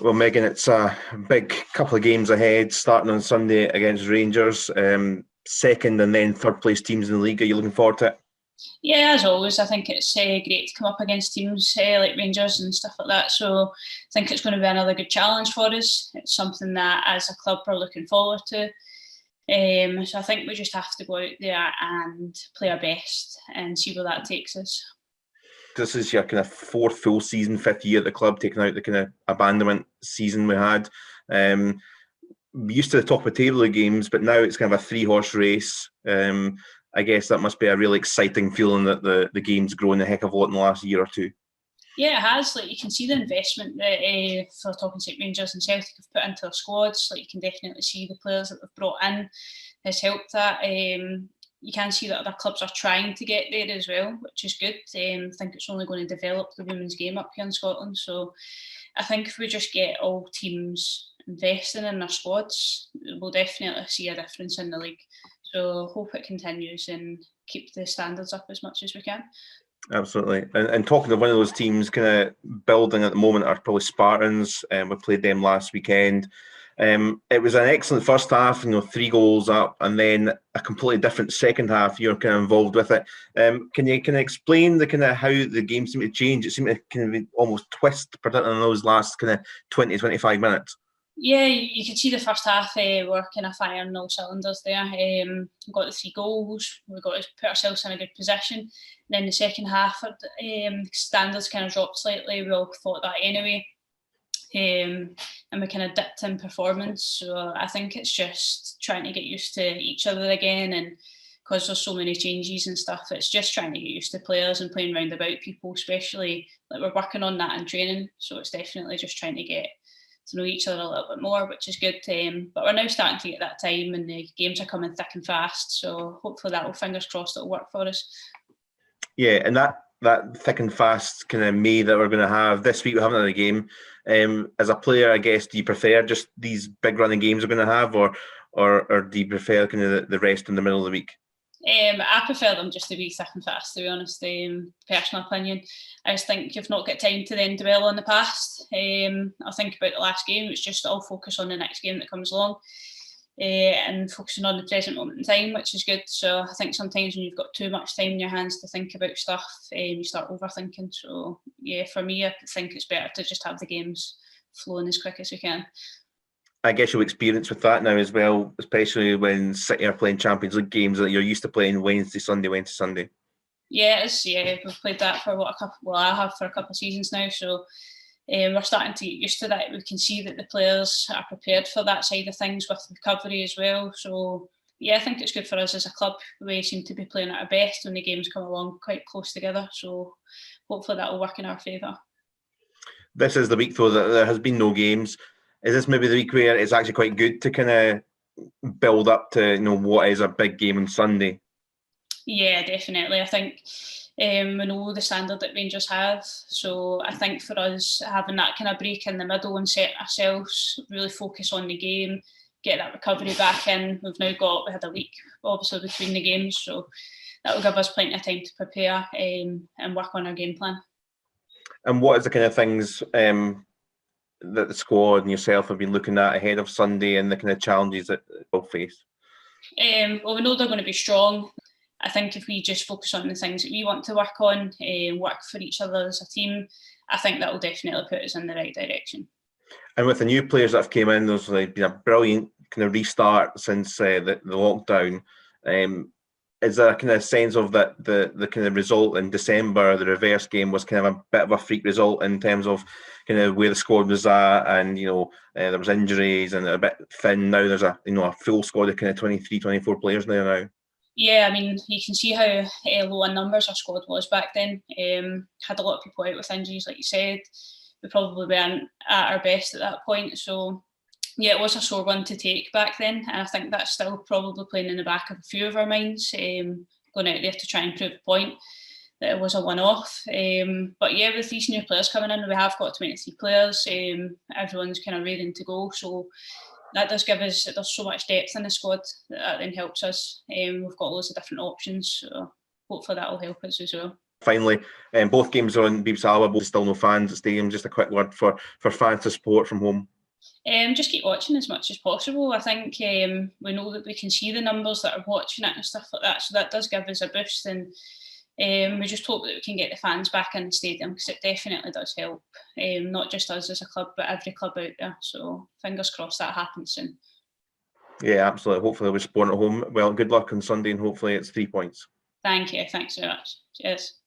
Well, Megan, it's a big couple of games ahead, starting on Sunday against Rangers. Second and then third place teams in the league. Are you looking forward to it? Yeah, as always, I think it's great to come up against teams like Rangers and stuff like that. So I think it's going to be another good challenge for us. It's something that, as a club, we're looking forward to. So I think we just have to go out there and play our best and see where that takes us. This is your kind of fourth full season, fifth year at the club, taking out the kind of abandonment season we had. Used to the top of the table of games, but now it's kind of a three-horse race. I guess that must be a really exciting feeling that the game's grown a heck of a lot in the last year or two. Yeah, it has. Like, you can see the investment that for talking St Rangers and Celtic have put into their squads. Like, you can definitely see the players that they've brought in has helped that. You can see that other clubs are trying to get there as well, which is good. I think it's only going to develop the women's game up here in Scotland. So I think if we just get all teams investing in their squads, we'll definitely see a difference in the league. So hope it continues and keep the standards up as much as we can. Absolutely. And talking of one of those teams kind of building at the moment are probably Spartans. We played them last weekend. It was an excellent first half, 3 goals up, and then a completely different second half. You're kind of involved with it. Can you explain the kind of how the game seemed to change? It seemed to kind of be almost twist, particularly in those last kind of 20, 25 minutes. Yeah, you could see the first half we're kind of firing all cylinders there. We got the 3 goals, we got to put ourselves in a good position. And then the second half, standards kind of dropped slightly. We all thought that anyway. And we kind of dipped in performance. So I think it's just trying to get used to each other again, and because there's so many changes and stuff, it's just trying to get used to players and playing round about people, especially like we're working on that in training. So it's definitely just trying to get to know each other a little bit more, which is good. But we're now starting to get that time, and the games are coming thick and fast. So hopefully that will, fingers crossed, it'll work for us. Yeah, and that thick and fast kind of May that we're going to have this week, we haven't had a game. As a player, I guess, do you prefer just these big running games we're going to have, or do you prefer kind of the rest in the middle of the week? I prefer them just to be thick and fast, to be honest. Personal opinion. I just think you've not got time to then dwell on the past. I think about the last game, it's just all focus on the next game that comes along, and focusing on the present moment in time, which is good. So I think sometimes when you've got too much time in your hands to think about stuff, you start overthinking. So yeah, for me, I think it's better to just have the games flowing as quick as we can. I guess you'll experience with that now as well, especially when City are playing Champions League games that you're used to playing Wednesday, Sunday. Yeah, we've played that for I have for a couple of seasons now. So we're starting to get used to that. We can see that the players are prepared for that side of things with recovery as well. So yeah, I think it's good for us as a club. We seem to be playing at our best when the games come along quite close together. So hopefully that will work in our favour. This is the week, though, that there has been no games. Is this maybe the week where it's actually quite good to kind of build up to what is a big game on Sunday? Yeah, definitely. I think we know the standard that Rangers have, so I think for us having that kind of break in the middle and set ourselves, really focus on the game, get that recovery back in. We had a week obviously between the games, so that will give us plenty of time to prepare and work on our game plan. And what is the kind of things that the squad and yourself have been looking at ahead of Sunday, and the kind of challenges that they'll face? Well, we know they're going to be strong. I think if we just focus on the things that we want to work on, work for each other as a team, I think that will definitely put us in the right direction. And with the new players that have came in, there's been a brilliant kind of restart since the lockdown. Is there a kind of sense of that the kind of result in December, the reverse game, was kind of a bit of a freak result in terms of kind of where the squad was at, and there was injuries and a bit thin. Now there's a full squad of kind of 23, 24 players now. Yeah, I mean, you can see how low in numbers our squad was back then. Had a lot of people out with injuries, like you said. We probably weren't at our best at that point. So yeah, it was a sore one to take back then, and I think that's still probably playing in the back of a few of our minds, going out there to try and prove a point that it was a one-off. But yeah, with these new players coming in, we have got 23 players. Everyone's kind of raring to go, so that does give us, there's so much depth in the squad that then helps us. We've got loads of different options, so hopefully that will help us as well. Finally, both games are on BBC Alba, still no fans at stadium. Just a quick word for fans to support from home. Just keep watching as much as possible. I think we know that we can see the numbers that are watching it and stuff like that, so that does give us a boost, and we just hope that we can get the fans back in the stadium, because it definitely does help, not just us as a club, but every club out there. So fingers crossed that happens soon. Yeah, absolutely. Hopefully we're supporting at home. Well, good luck on Sunday, and hopefully it's 3 points. Thank you. Thanks very much. Cheers.